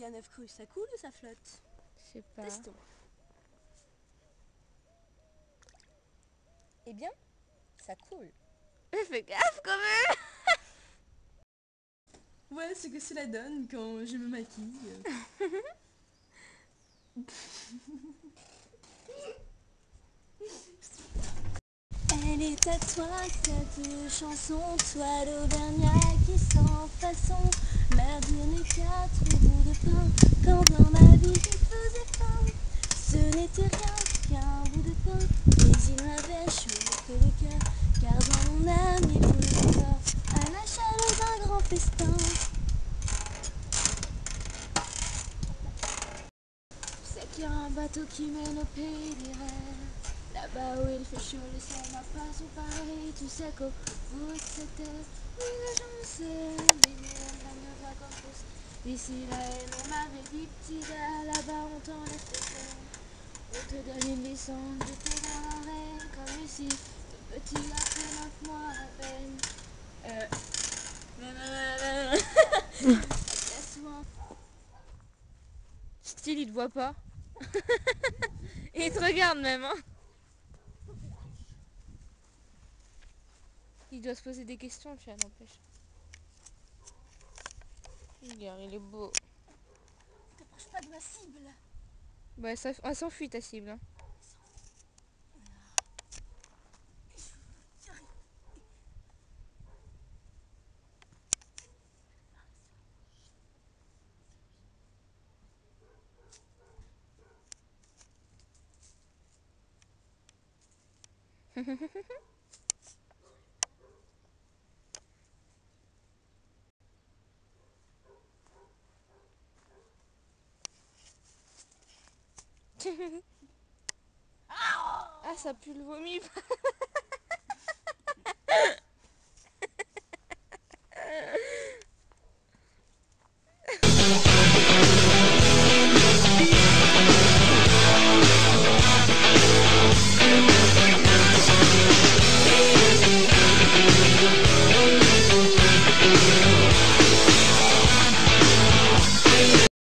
un œuf cru, ça coule ou ça flotte? Je sais pas. Testons. Eh bien, ça coule. Fais gaffe quand même. Voilà ce que cela donne quand je me maquille. Elle est à toi cette chanson, toi l'Auvergnat qui sans façon m'ardonne 4 bouts de pain quand dans ma vie je faisais faim. Ce n'était rien qu'un bout de pain, mais il m'avait chauffé le cœur, car dans mon âme il brûle encore à la chaleur d'un grand festin. C'est qu'il y a un bateau qui mène au pays des rêves. Là-bas où il fait chaud, les ciels n'a pas son pareil. Tu sais qu'au bout de cette terre, oui, les gens le savent. Les montagnes ne voient comme tous. D'ici là, et on m'avait dit, petit gars, là-bas on t'enlève tes terres. On te donne une licence de tes dans un rêve. Comme ici, le petit après 9 mois à peine. Laisse-moi. Style, il te voit pas. Et il te regarde même, hein. Il doit se poser des questions, tu vois, n'empêche. Regarde, il est beau. T'approches pas de ma cible. Bah, ça, elle s'enfuit ta cible, hein. Ah, ça pue le vomi.